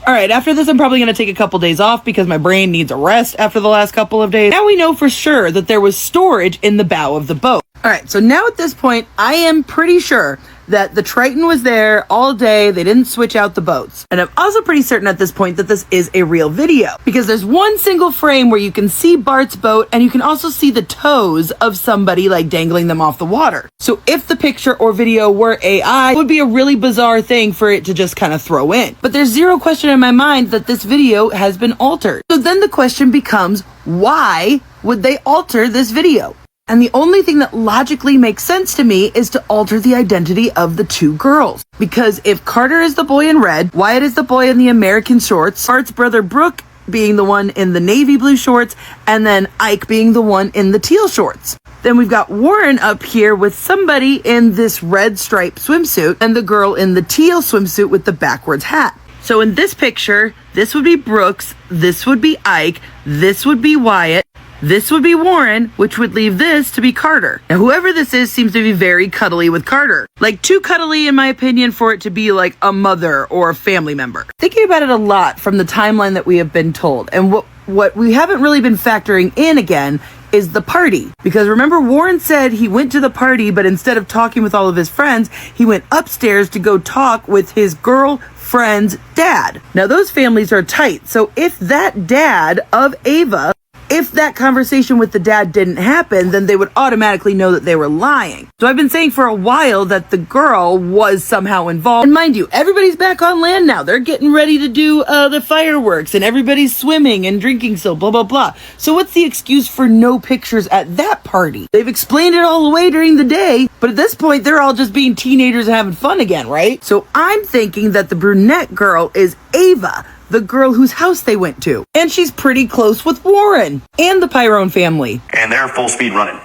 All right, after this, I'm probably going to take a couple days off because my brain needs a rest after the last couple of days. Now we know for sure that there was storage in the bow of the boat. All right, so now at this point, I am pretty sure that the Triton was there all day. They didn't switch out the boats. And I'm also pretty certain at this point that this is a real video because there's one single frame where you can see Bart's boat and you can also see the toes of somebody like dangling them off the water. So if the picture or video were AI, it would be a really bizarre thing for it to just kind of throw in. But there's zero question in my mind that this video has been altered. So then the question becomes, why would they alter this video? And the only thing that logically makes sense to me is to alter the identity of the two girls. Because if Carter is the boy in red, Wyatt is the boy in the American shorts, Bart's brother Brooke being the one in the navy blue shorts, and then Ike being the one in the teal shorts. Then we've got Warren up here with somebody in this red striped swimsuit and the girl in the teal swimsuit with the backwards hat. So in this picture, this would be Brooks, this would be Ike, this would be Wyatt, this would be Warren, which would leave this to be Carter. Now, whoever this is seems to be very cuddly with Carter. Like, too cuddly, in my opinion, for it to be like a mother or a family member. Thinking about it a lot from the timeline that we have been told, and what we haven't really been factoring in again is the party. Because remember, Warren said he went to the party, but instead of talking with all of his friends, he went upstairs to go talk with his girlfriend's dad. Now, those families are tight, so if that dad of Ava, if that conversation with the dad didn't happen, then they would automatically know that they were lying. So I've been saying for a while that the girl was somehow involved. And mind you, everybody's back on land now. They're getting ready to do the fireworks and everybody's swimming and drinking still, blah, blah, blah. So what's the excuse for no pictures at that party? They've explained it all away during the day, but at this point, they're all just being teenagers and having fun again, right? So I'm thinking that the brunette girl is Ava, the girl whose house they went to. And she's pretty close with Warren and the Pyrone family. And they're full speed running.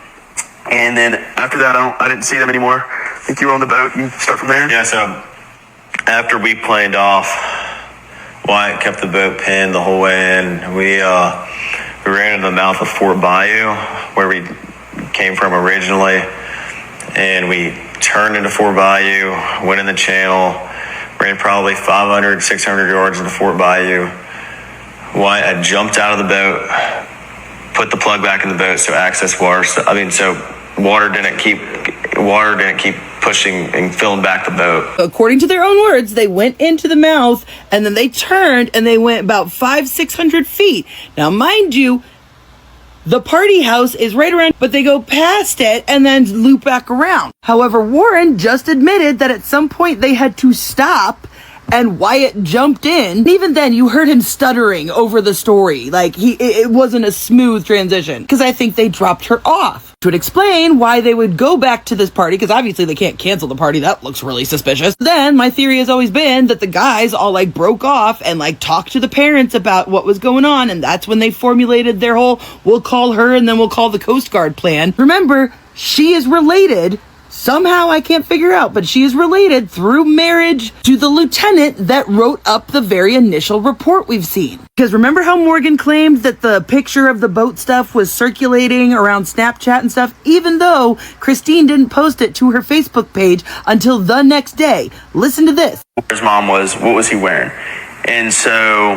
And then after that, I didn't see them anymore. I think you were on the boat. You start from there? Yeah, so after we planed off, Wyatt kept the boat pinned the whole way in. We ran into the mouth of Fort Bayou, where we came from originally. And we turned into Fort Bayou, went in the channel, ran probably 500, 600 yards into Fort Bayou. Wyatt had jumped out of the boat, put the plug back in the boat so access water. So water didn't keep pushing and filling back the boat. According to their own words, they went into the mouth and then they turned and they went about 500-600 feet. Now, mind you, the party house is right around, but they go past it and then loop back around. However, Warren just admitted that at some point they had to stop and Wyatt jumped in. And even then, you heard him stuttering over the story. Like, it wasn't a smooth transition because I think they dropped her off. Which would explain why they would go back to this party, because obviously they can't cancel the party. That looks really suspicious. Then my theory has always been that the guys all like broke off and like talked to the parents about what was going on, and that's when they formulated their whole we'll call her and then we'll call the Coast Guard plan. Remember, she is related somehow, I can't figure out, but she is related through marriage to the lieutenant that wrote up the very initial report we've seen. Because remember how Morgan claimed that the picture of the boat stuff was circulating around Snapchat and stuff, even though Christine didn't post it to her Facebook page until the next day. Listen to this. His mom was, what was he wearing? And so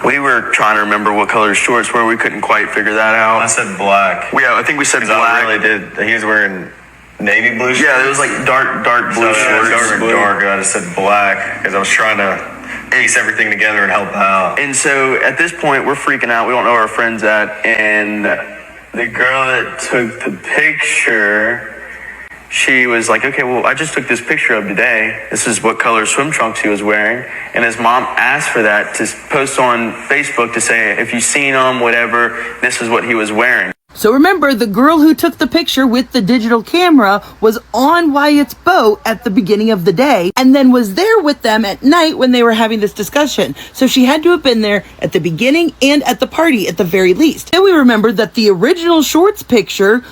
we were trying to remember what color his shorts were. We couldn't quite figure that out. I said black. Yeah, I think we said black. I really did. He was wearing navy blue shorts? Yeah, it was like dark blue shorts. Dark. I just said black because I was trying to piece everything together and help out. And so at this point, we're freaking out. We don't know where our friend's at. And the girl that took the picture, she was like, okay, well, I just took this picture of today. This is what color swim trunks he was wearing. And his mom asked for that to post on Facebook to say, if you've seen him, whatever, this is what he was wearing. So remember, the girl who took the picture with the digital camera was on Wyatt's boat at the beginning of the day and then was there with them at night when they were having this discussion. So she had to have been there at the beginning and at the party at the very least. Then we remembered that the original shorts picture,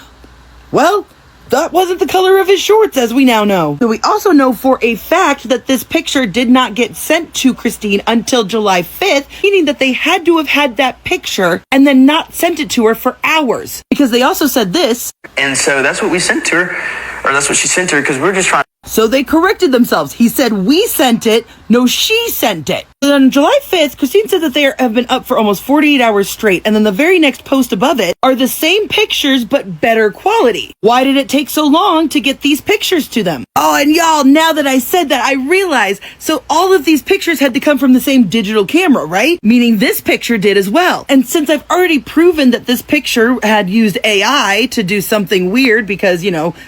well, that wasn't the color of his shorts, as we now know. So we also know for a fact that this picture did not get sent to Christine until July 5th, meaning that they had to have had that picture and then not sent it to her for hours. Because they also said this. And so that's what we sent to her, or that's what she sent to her, because we were just trying. So they corrected themselves. He said, we sent it. No, she sent it. But on July 5th, Christine said that they have been up for almost 48 hours straight, and then the very next post above it are the same pictures but better quality. Why did it take so long to get these pictures to them? Oh, and y'all, now that I said that, I realize, so all of these pictures had to come from the same digital camera, right? Meaning this picture did as well. And since I've already proven that this picture had used AI to do something weird because,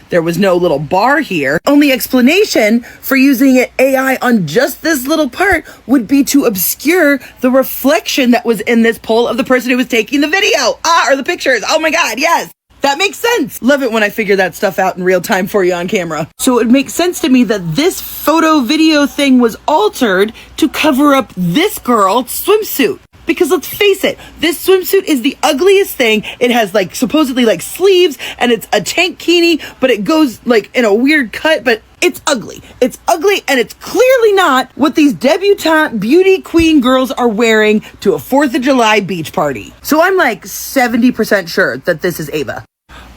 there was no little bar here, only explanation for using AI on just this little part would be to obscure the reflection that was in this poll of the person who was taking the video. Or the pictures. Oh my God, yes. That makes sense. Love it when I figure that stuff out in real time for you on camera. So it makes sense to me that this photo video thing was altered to cover up this girl's swimsuit. Because let's face it, this swimsuit is the ugliest thing. It has supposedly sleeves and it's a tankini, but it goes in a weird cut, but it's ugly. It's ugly, and it's clearly not what these debutante beauty queen girls are wearing to a 4th of July beach party. So I'm 70% sure that this is Ava.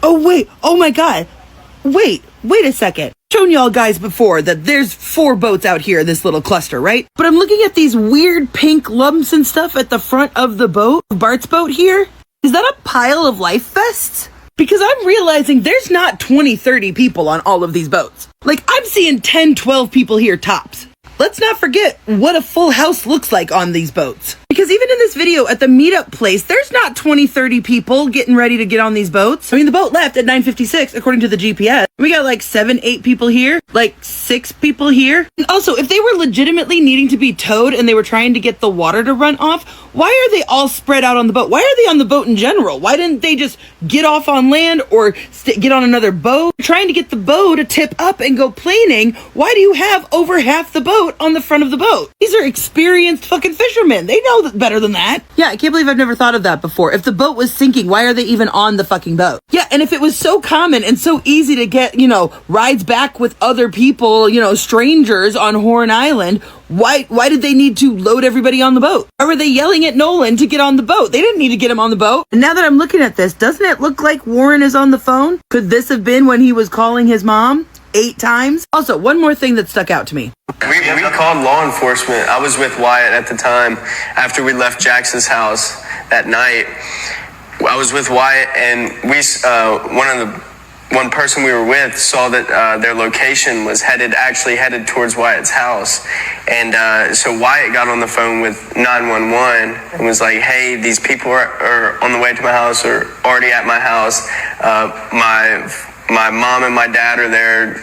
Oh, wait. Oh, my God. Wait a second. Shown y'all guys before that there's 4 boats out here, this little cluster, right? But I'm looking at these weird pink lumps and stuff at the front of the boat, Bart's boat here. Is that a pile of life vests? Because I'm realizing there's not 20, 30 people on all of these boats. I'm seeing 10, 12 people here tops. Let's not forget what a full house looks like on these boats. Because even in this video at the meetup place, there's not 20, 30 people getting ready to get on these boats. I mean, the boat left at 9:56 according to the GPS. We got 7, 8 people here, 6 people here. And also, if they were legitimately needing to be towed and they were trying to get the water to run off, why are they all spread out on the boat? Why are they on the boat in general? Why didn't they just get off on land or get on another boat? Trying to get the boat to tip up and go planing, why do you have over half the boat on the front of the boat? These are experienced fucking fishermen. They know better than that. Yeah, I can't believe I've never thought of that before. If the boat was sinking, why are they even on the fucking boat? Yeah, and if it was so common and so easy to get, rides back with other people, strangers on Horn Island, why did they need to load everybody on the boat? Or were they yelling at Nolan to get on the boat? They didn't need to get him on the boat. And now that I'm looking at this, doesn't it look like Warren is on the phone? Could this have been when he was calling his mom 8 times? Also, one more thing that stuck out to me. We called law enforcement. I was with Wyatt at the time. After we left Jackson's house that night, I was with Wyatt, and one person we were with saw that their location was headed towards Wyatt's house. And so Wyatt got on the phone with 911 and was like, hey, these people are on the way to my house or already at my house. My mom and my dad are there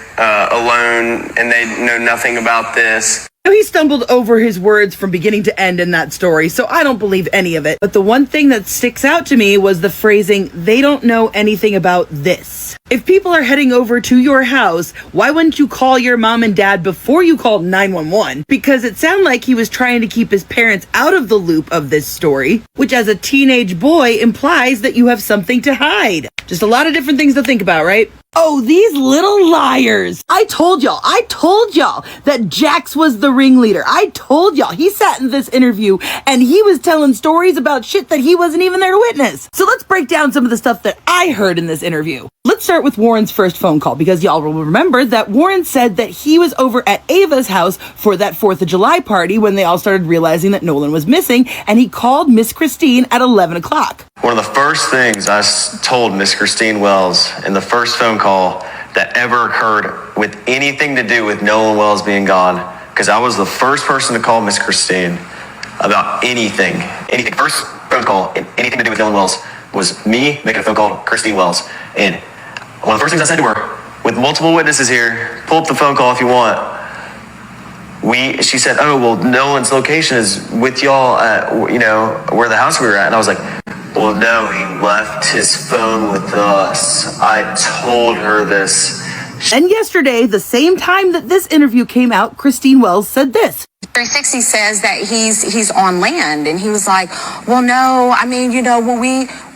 alone, and they know nothing about this. He stumbled over his words from beginning to end in that story, so I don't believe any of it. But the one thing that sticks out to me was the phrasing, they don't know anything about this. If people are heading over to your house, why wouldn't you call your mom and dad before you called 911? Because it sounded like he was trying to keep his parents out of the loop of this story, which as a teenage boy implies that you have something to hide. Just a lot of different things to think about, right? Oh, these little liars. I told y'all that Jax was the ringleader. I told y'all he sat in this interview and he was telling stories about shit that he wasn't even there to witness. So let's break down some of the stuff that I heard in this interview. Let's start with Warren's first phone call, because y'all will remember that Warren said that he was over at Ava's house for that 4th of July party when they all started realizing that Nolan was missing, and he called Miss Christine at 11 o'clock. One of the first things I told Miss Christine Wells in the first phone call that ever occurred with anything to do with Nolan Wells being gone, because I was the first person to call Miss Christine about anything. First phone call, anything to do with Nolan Wells, was me making a phone call to Christine Wells. And one of the first things I said to her, with multiple witnesses here, pull up the phone call if you want. She said, oh, well, Nolan's location is with y'all at, where the house we were at. And I was like, well, no, he left his phone with us. I told her this. And yesterday, the same time that this interview came out, Christine Wells said this. 360 says that he's on land, and he was like, well, no, I mean,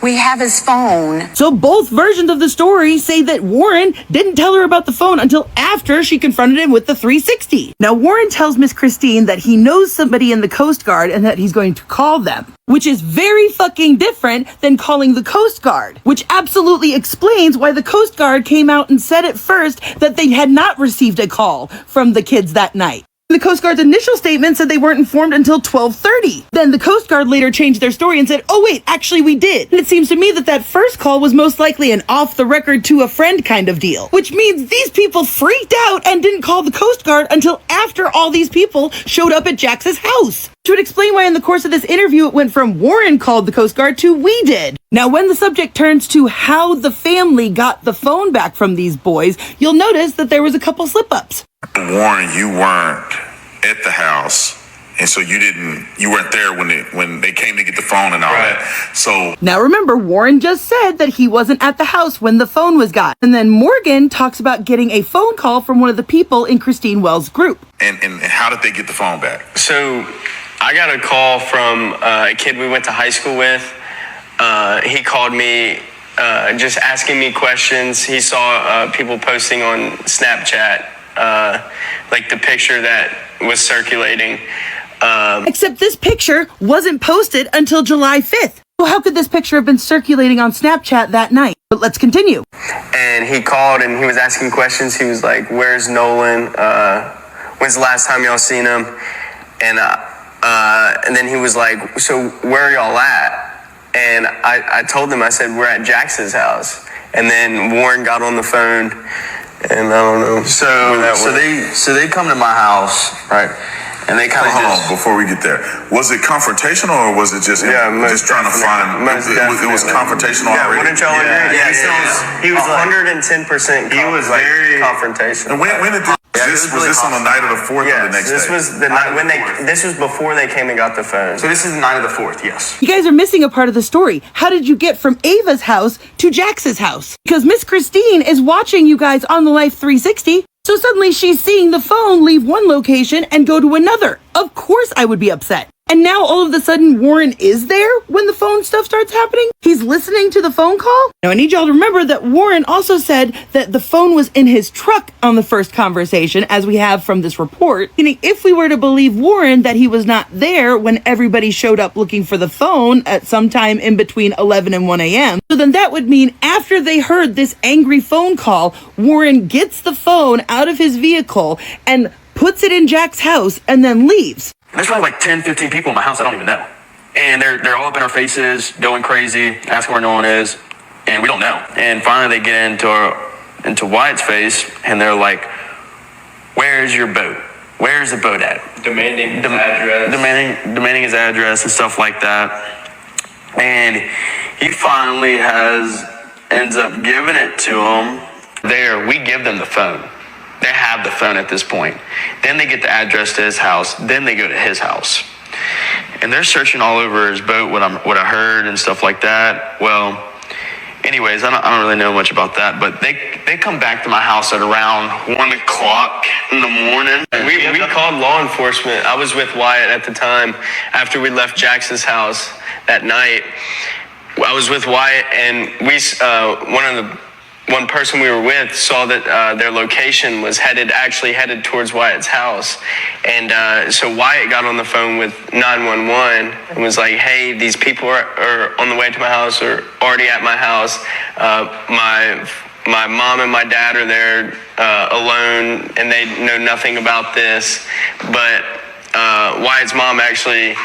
we have his phone. So both versions of the story say that Warren didn't tell her about the phone until after she confronted him with the 360. Now, Warren tells Miss Christine that he knows somebody in the Coast Guard and that he's going to call them, which is very fucking different than calling the Coast Guard, which absolutely explains why the Coast Guard came out and said at first that they had not received a call from the kids that night. The Coast Guard's initial statement said they weren't informed until 12:30. Then the Coast Guard later changed their story and said, oh wait, actually we did. And it seems to me that that first call was most likely an off-the-record to a friend kind of deal, which means these people freaked out and didn't call the Coast Guard until after all these people showed up at Jax's house. Which would explain why in the course of this interview it went from Warren called the Coast Guard to we did. Now when the subject turns to how the family got the phone back from these boys, you'll notice that there was a couple slip-ups. Warren, you weren't at the house, and so you weren't there when they came to get the phone and all that. So now remember, Warren just said that he wasn't at the house when the phone was got. And then Morgan talks about getting a phone call from one of the people in Christine Wells' group. And how did they get the phone back? So I got a call from a kid we went to high school with. He called me just asking me questions. He saw people posting on Snapchat, like the picture that was circulating. Except this picture wasn't posted until July 5th. So how could this picture have been circulating on Snapchat that night? But let's continue. And he called and he was asking questions. He was like, where's Nolan? When's the last time y'all seen him? And then he was like, so where are y'all at? And I told him, I said, we're at Jax's house. And then Warren got on the phone, and I don't know. So they come to my house, right? And they kind of hold on before we get there. Was it confrontational or was it just just trying to find? It was confrontational already. Wouldn't y'all agree? Yeah, he was 110%. He was very confrontational. And when did was this on the night of the 4th or the next day? This was the night when this was before they came and got the phone. So this is the night of the 4th, yes. You guys are missing a part of the story. How did you get from Ava's house to Jax's house? Because Miss Christine is watching you guys on the Life 360. So suddenly she's seeing the phone leave one location and go to another. Of course I would be upset. And now all of a sudden Warren is there when the phone stuff starts happening? He's listening to the phone call? Now I need y'all to remember that Warren also said that the phone was in his truck on the first conversation, as we have from this report. Meaning if we were to believe Warren that he was not there when everybody showed up looking for the phone at some time in between 11 and 1 a.m., so then that would mean after they heard this angry phone call, Warren gets the phone out of his vehicle and puts it in Jax's house and then leaves. There's probably like 10, 15 people in my house I don't even know. And they're all up in our faces, going crazy, asking where Nolan is, and we don't know. And finally they get into Wyatt's face, and they're like, where's your boat? Where's the boat at? Demanding his address. Demanding his address and stuff like that. And he finally ends up giving it to them. We give them the phone. They have the phone at this point. Then they get the address to his house. Then they go to his house. And they're searching all over his boat, what I heard and stuff like that. Well, anyways, I don't really know much about that. But they come back to my house at around 1 o'clock in the morning. We called law enforcement. I was with Wyatt at the time after we left Jax's house that night. I was with Wyatt, and one person we were with saw that their location was headed towards Wyatt's house. And so Wyatt got on the phone with 911 and was like, hey, these people are on the way to my house or already at my house. My mom and my dad are there alone, and they know nothing about this. But Wyatt's mom actually,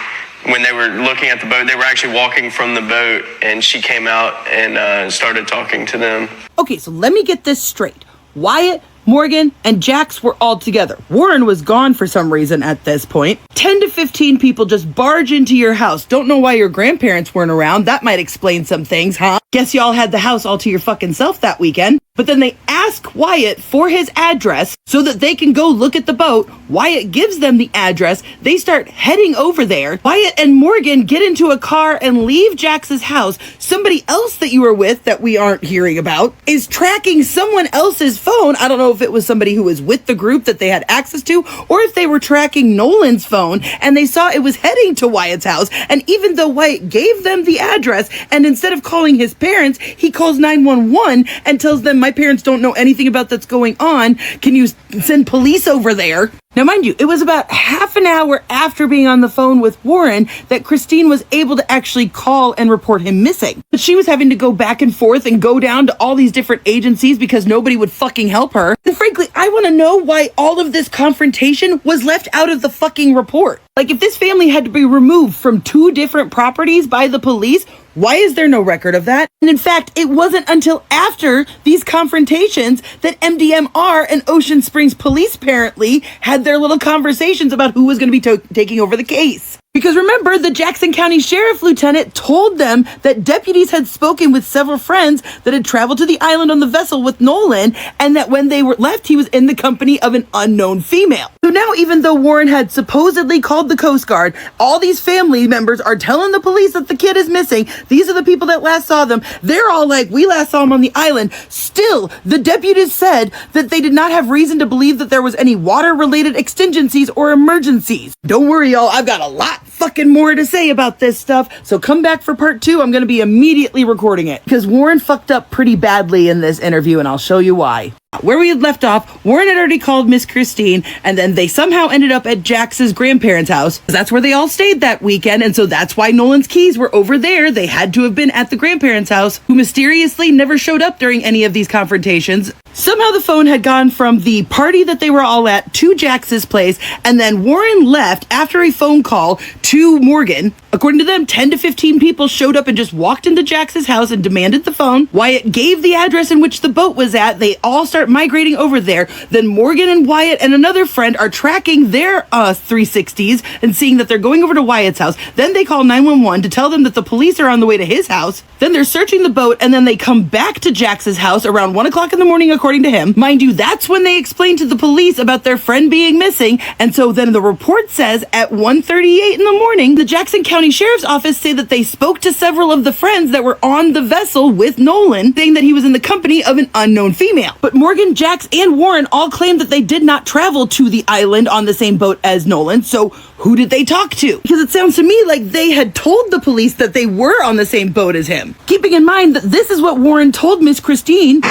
when they were looking at the boat, they were actually walking from the boat, and she came out and started talking to them. Okay, so let me get this straight. Wyatt, Morgan, and Jax were all together. Warren was gone for some reason at this point. 10 to 15 people just barge into your house. Don't know why your grandparents weren't around. That might explain some things, huh? Guess y'all had the house all to your fucking self that weekend. But then they ask Wyatt for his address so that they can go look at the boat. Wyatt gives them the address. They start heading over there. Wyatt and Morgan get into a car and leave Jax's house. Somebody else that you were with that we aren't hearing about is tracking someone else's phone. I don't know if it was somebody who was with the group that they had access to, or if they were tracking Nolan's phone and they saw it was heading to Wyatt's house. And even though Wyatt gave them the address, and instead of calling his parents, he calls 911 and tells them, my parents don't know anything about that's going on. Can you send police over there? Now, mind you, it was about half an hour after being on the phone with Warren that Christine was able to actually call and report him missing. But she was having to go back and forth and go down to all these different agencies because nobody would fucking help her. And frankly, I want to know why all of this confrontation was left out of the fucking report. Like, if this family had to be removed from 2 different properties by the police, why is there no record of that? And in fact, it wasn't until after these confrontations that MDMR and Ocean Springs Police apparently had their little conversations about who was going to be taking over the case. Because remember, the Jackson County Sheriff Lieutenant told them that deputies had spoken with several friends that had traveled to the island on the vessel with Nolan, and that when they were left, he was in the company of an unknown female. So now, even though Warren had supposedly called the Coast Guard, all these family members are telling the police that the kid is missing. These are the people that last saw them. They're all like, we last saw him on the island. Still, the deputies said that they did not have reason to believe that there was any water-related exigencies or emergencies. Don't worry, y'all. I've got a lot fucking more to say about this stuff, so come back for part 2. I'm going to be immediately recording it because Warren fucked up pretty badly in this interview, and I'll show you why. Where we had left off, Warren had already called Miss Christine, and then they somehow ended up at Jax's grandparents' house. That's where they all stayed that weekend, and so that's why Nolan's keys were over there. They had to have been at the grandparents' house, who mysteriously never showed up during any of these confrontations. Somehow the phone had gone from the party that they were all at to Jax's place, and then Warren left after a phone call to Morgan. According to them, 10 to 15 people showed up and just walked into Jax's house and demanded the phone. Wyatt gave the address in which the boat was at. They all start migrating over there. Then Morgan and Wyatt and another friend are tracking their 360s and seeing that they're going over to Wyatt's house. Then they call 911 to tell them that the police are on the way to his house. Then they're searching the boat, and then they come back to Jax's house around 1 o'clock in the morning, according to him. Mind you, that's when they explain to the police about their friend being missing. And so then the report says at 1:38 in the morning, the Jackson County Sheriff's Office say that they spoke to several of the friends that were on the vessel with Nolan, saying that he was in the company of an unknown female. But Morgan, Jax, and Warren all claimed that they did not travel to the island on the same boat as Nolan. So who did they talk to? Because it sounds to me like they had told the police that they were on the same boat as him. Keeping in mind that this is what Warren told Miss Christine.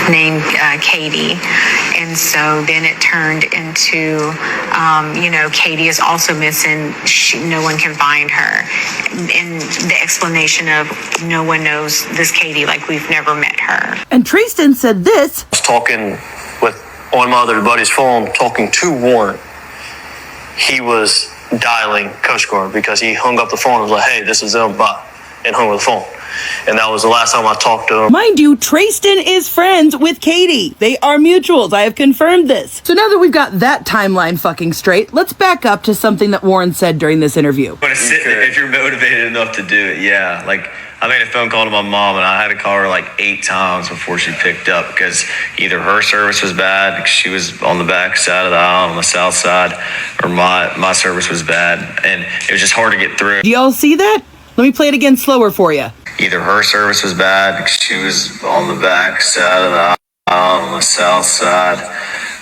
Named Katie. And so then it turned into, Katie is also missing. No one can find her. And the explanation of no one knows this Katie, like we've never met her. And Tristan said this. I was talking on my other buddy's phone, talking to Warren. He was dialing Coast Guard because he hung up the phone and was like, hey, this is them, bye, and hung up the phone. And that was the last time I talked to him. Mind you, Tristan is friends with Katie. They are mutuals. I have confirmed this. So now that we've got that timeline fucking straight, let's back up to something that Warren said during this interview. But if you're motivated enough to do it, yeah. Like, I made a phone call to my mom, and I had to call her like 8 times before she picked up because either her service was bad because she was on the back side of the aisle on the south side, or my service was bad, and it was just hard to get through. Do y'all see that? Let me play it again slower for you. Either her service was bad because she was on the back side of the aisle on the south side,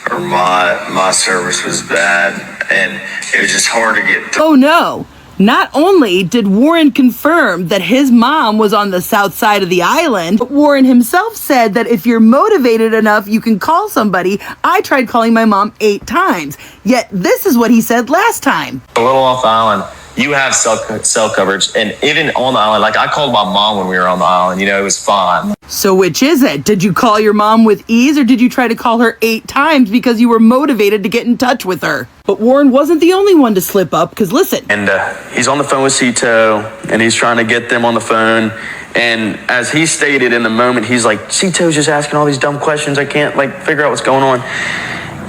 or my service was bad, and it was just hard to get through. Oh no. Not only did Warren confirm that his mom was on the south side of the island, but Warren himself said that if you're motivated enough, you can call somebody. I tried calling my mom 8 times. Yet this is what he said last time. A little off the island, you have cell coverage, and even on the island, like I called my mom when we were on the island, it was fine. So which is it? Did you call your mom with ease, or did you try to call her 8 times because you were motivated to get in touch with her? But Warren wasn't the only one to slip up, because listen. And he's on the phone with Cito, and he's trying to get them on the phone. And as he stated in the moment, he's like, Cito's just asking all these dumb questions. I can't figure out what's going on.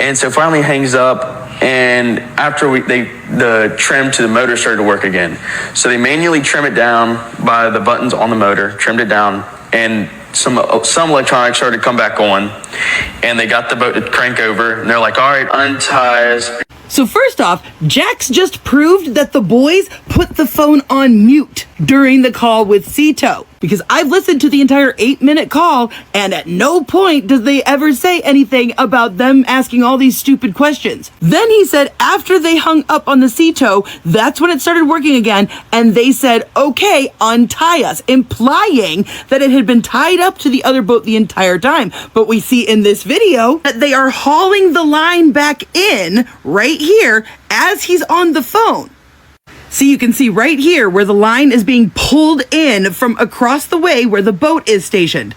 And so finally hangs up. And after the trim to the motor started to work again. So they manually trim it down by the buttons on the motor, trimmed it down, and some electronics started to come back on. And they got the boat to crank over, and they're like, all right, unties. So first off, Jax just proved that the boys put the phone on mute. during the call with Cito, because I've listened to the entire 8-minute call and at no point does they ever say anything about them asking all these stupid questions. Then he said after they hung up on the Cito, that's when it started working again, and they said, okay, untie us, implying that it had been tied up to the other boat the entire time. But we see in this video that they are hauling the line back in right here as he's on the phone. See, you can see right here where the line is being pulled in from across the way where the boat is stationed.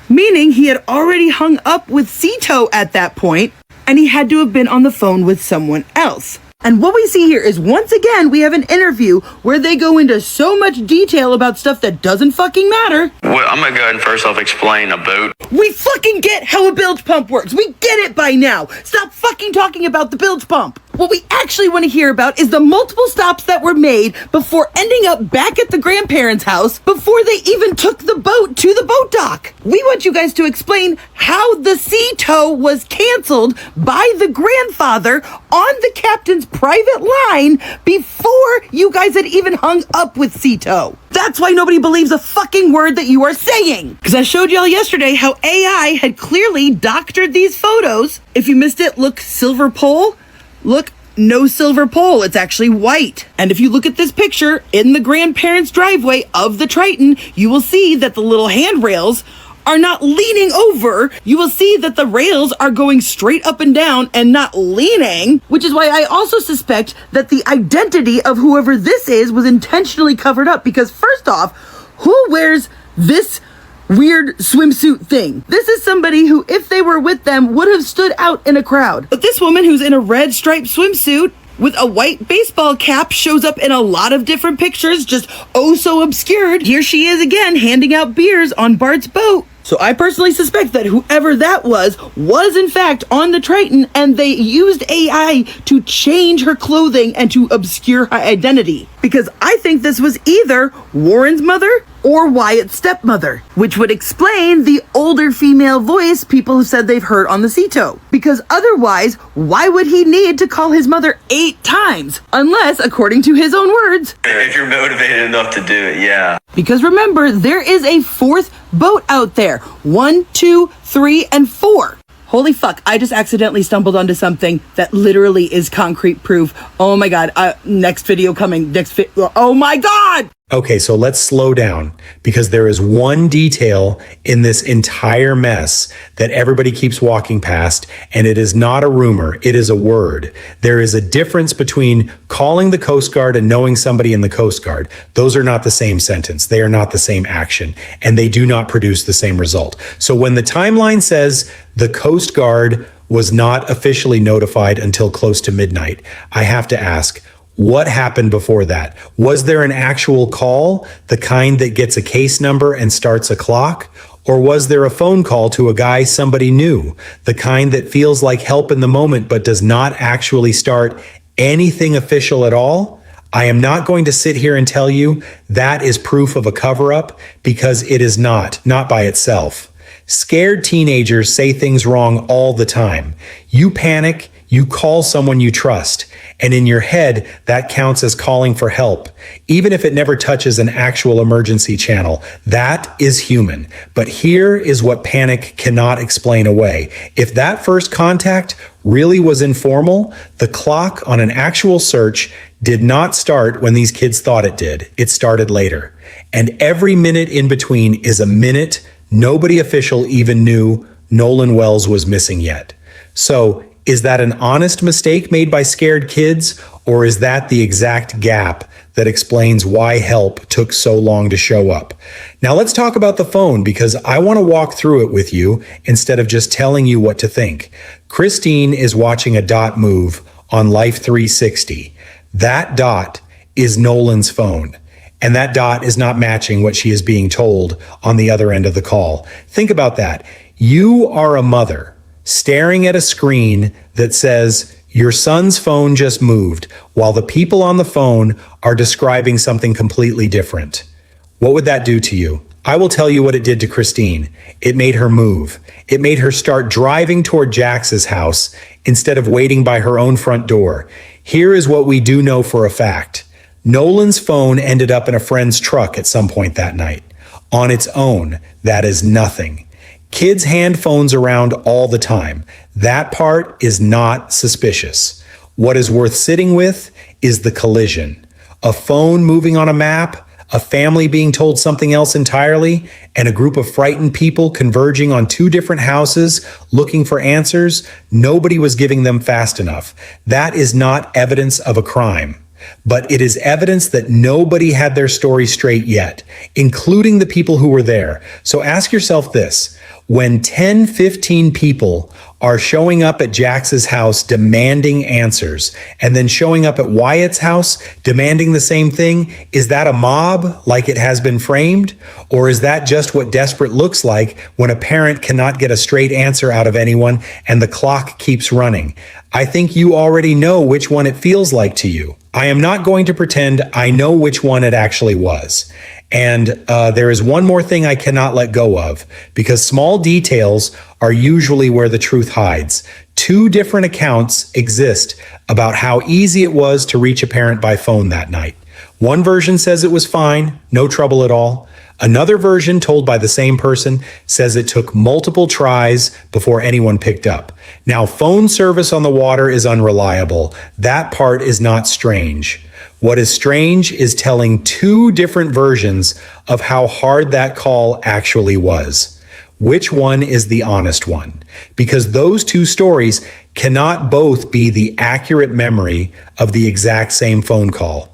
Meaning he had already hung up with Cito at that point, and he had to have been on the phone with someone else. And what we see here is, once again, we have an interview where they go into so much detail about stuff that doesn't fucking matter. Well, I'm gonna go ahead and first off explain a boat. We fucking get how a bilge pump works. We get it by now. Stop fucking talking about the bilge pump. What we actually want to hear about is the multiple stops that were made before ending up back at the grandparents' house before they even took the boat to the boat dock. We want you guys to explain how the Cito was canceled by the grandfather on the captain's private line before you guys had even hung up with Cito. That's why nobody believes a fucking word that you are saying. Because I showed y'all yesterday how AI had clearly doctored these photos. If you missed it, look, silver pole. Look, no silver pole, it's actually white. And if you look at this picture in the grandparents' driveway of the Triton, you will see that the little handrails are not leaning over. You will see that the rails are going straight up and down and not leaning, which is why I also suspect that the identity of whoever this is was intentionally covered up, because first off, who wears this weird swimsuit thing? This is somebody who, if they were with them, would have stood out in a crowd. But this woman who's in a red striped swimsuit with a white baseball cap shows up in a lot of different pictures, just oh so obscured. Here she is again, handing out beers on Bart's boat. So I personally suspect that whoever that was in fact on the Triton, and they used AI to change her clothing and to obscure her identity. Because I think this was either Warren's mother or Wyatt's stepmother, which would explain the older female voice people have said they've heard on the Cito. Because otherwise, why would he need to call his mother 8 times? Unless, according to his own words, If you're motivated enough to do it, yeah. because remember, there is a 4th boat out there. 1, 2, 3, and 4. Holy fuck, I just accidentally stumbled onto something that literally is concrete proof. Oh my god, next video coming, oh my god! Okay, so let's slow down, because there is one detail in this entire mess that everybody keeps walking past, and it is not a rumor, it is a word. There is a difference between calling the Coast Guard and knowing somebody in the Coast Guard. Those are not the same sentence. They are not the same action, and they do not produce the same result. So when the timeline says the Coast Guard was not officially notified until close to midnight, I have to ask, what happened before that? Was there an actual call, the kind that gets a case number and starts a clock? Or was there a phone call to a guy somebody knew, the kind that feels like help in the moment but does not actually start anything official at all? I am not going to sit here and tell you that is proof of a cover-up, because it is not by itself. Scared teenagers say things wrong all the time. You panic, you call someone you trust, and in your head, that counts as calling for help, even if it never touches an actual emergency channel. That is human. But here is what panic cannot explain away. If that first contact really was informal, the clock on an actual search did not start when these kids thought it did. It started later. And every minute in between is a minute nobody official even knew Nolan Wells was missing yet. So, is that an honest mistake made by scared kids, or is that the exact gap that explains why help took so long to show up? Now let's talk about the phone, because I want to walk through it with you instead of just telling you what to think. Christine is watching a dot move on Life 360. That dot is Nolan's phone, and that dot is not matching what she is being told on the other end of the call. Think about that. You are a mother staring at a screen that says your son's phone just moved, while the people on the phone are describing something completely different. What would that do to you? I will tell you what it did to Christine. It made her move. It made her start driving toward Jax's house instead of waiting by her own front door. Here is what we do know for a fact. Nolan's phone ended up in a friend's truck at some point that night. On its own, that is nothing. Kids hand phones around all the time. That part is not suspicious. What is worth sitting with is the collision. A phone moving on a map, a family being told something else entirely, and a group of frightened people converging on two different houses looking for answers. Nobody was giving them fast enough. That is not evidence of a crime. But it is evidence that nobody had their story straight yet, including the people who were there. So ask yourself this: when 10, 15 people are showing up at Jax's house demanding answers, and then showing up at Wyatt's house demanding the same thing, is that a mob like it has been framed? Or is that just what desperate looks like when a parent cannot get a straight answer out of anyone and the clock keeps running? I think you already know which one it feels like to you. I am not going to pretend I know which one it actually was. And there is one more thing I cannot let go of, because small details are usually where the truth hides. Two different accounts exist about how easy it was to reach a parent by phone that night. One version says it was fine, no trouble at all. Another version, told by the same person, says it took multiple tries before anyone picked up. Now, phone service on the water is unreliable. That part is not strange. What is strange is telling two different versions of how hard that call actually was. Which one is the honest one? Because those two stories cannot both be the accurate memory of the exact same phone call.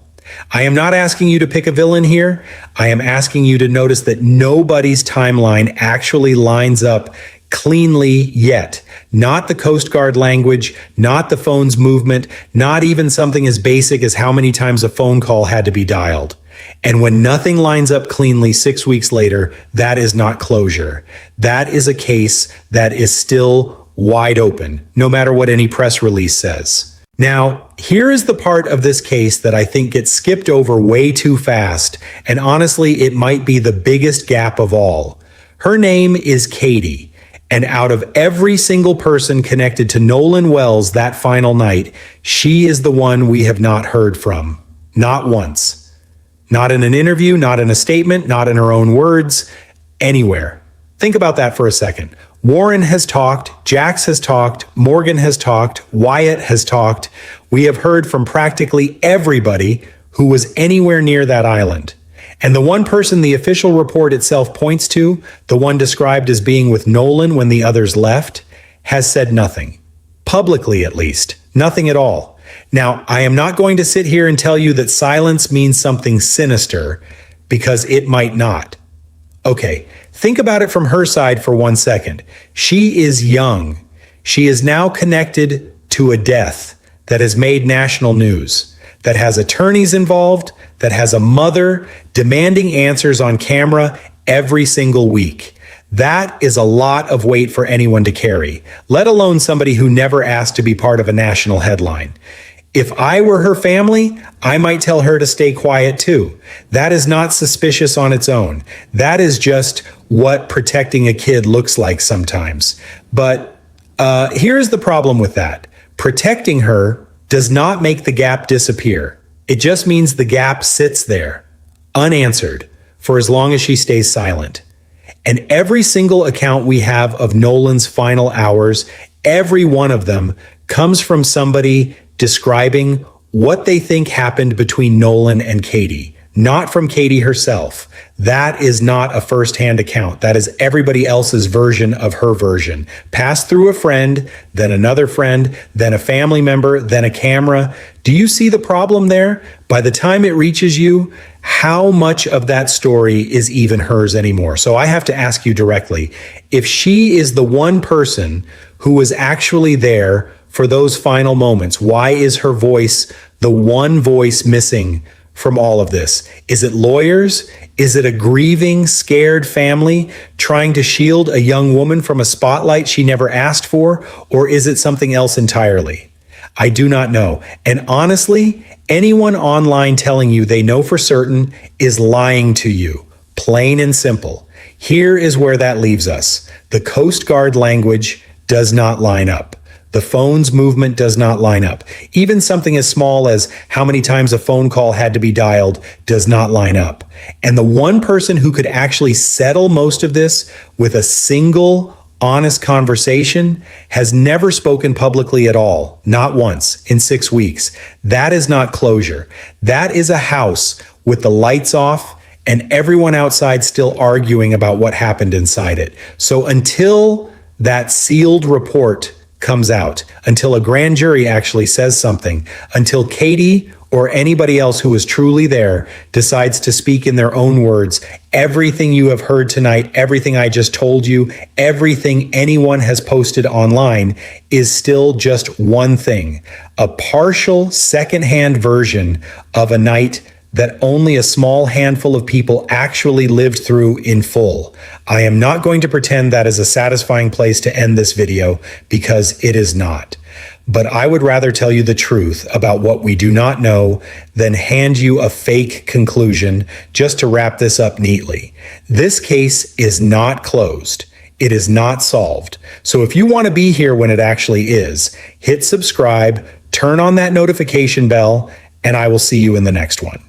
I am not asking you to pick a villain here. I am asking you to notice that nobody's timeline actually lines up cleanly yet. Not the Coast Guard language, not the phone's movement, not even something as basic as how many times a phone call had to be dialed. And when nothing lines up cleanly 6 weeks later, that is not closure. That is a case that is still wide open, no matter what any press release says. Now, here is the part of this case that I think gets skipped over way too fast, and honestly, it might be the biggest gap of all. Her name is Katie, and out of every single person connected to Nolan Wells that final night, she is the one we have not heard from. Not once. Not in an interview, not in a statement, not in her own words, anywhere. Think about that for a second. Warren has talked, Jax has talked, Morgan has talked, Wyatt has talked. We have heard from practically everybody who was anywhere near that island. And the one person the official report itself points to, the one described as being with Nolan when the others left, has said nothing. Publicly, at least. Nothing at all. Now, I am not going to sit here and tell you that silence means something sinister, because it might not. Okay, think about it from her side for 1 second. She is young. She is now connected to a death that has made national news, that has attorneys involved, that has a mother demanding answers on camera every single week. That is a lot of weight for anyone to carry, let alone somebody who never asked to be part of a national headline. If I were her family, I might tell her to stay quiet too. That is not suspicious on its own. That is just what protecting a kid looks like sometimes. But here's the problem with that. Protecting her does not make the gap disappear. It just means the gap sits there, unanswered, for as long as she stays silent. And every single account we have of Nolan's final hours, every one of them comes from somebody describing what they think happened between Nolan and Katie, not from Katie herself. That is not a first-hand account. That is everybody else's version of her version. Passed through a friend, then another friend, then a family member, then a camera. Do you see the problem there? By the time it reaches you, how much of that story is even hers anymore? So I have to ask you directly, if she is the one person who was actually there for those final moments, why is her voice the one voice missing from all of this? Is it lawyers? Is it a grieving, scared family trying to shield a young woman from a spotlight she never asked for? Or is it something else entirely? I do not know. And honestly, anyone online telling you they know for certain is lying to you, plain and simple. Here is where that leaves us. The Coast Guard language does not line up. The phone's movement does not line up. Even something as small as how many times a phone call had to be dialed does not line up. And the one person who could actually settle most of this with a single honest conversation has never spoken publicly at all, not once in 6 weeks. That is not closure. That is a house with the lights off and everyone outside still arguing about what happened inside it. So until that sealed report comes out, until a grand jury actually says something, until Katie or anybody else who was truly there decides to speak in their own words, everything you have heard tonight, everything I just told you, everything anyone has posted online is still just one thing, a partial secondhand version of a night that only a small handful of people actually lived through in full. I am not going to pretend that is a satisfying place to end this video because it is not. But I would rather tell you the truth about what we do not know than hand you a fake conclusion just to wrap this up neatly. This case is not closed. It is not solved. So if you want to be here when it actually is, hit subscribe, turn on that notification bell, and I will see you in the next one.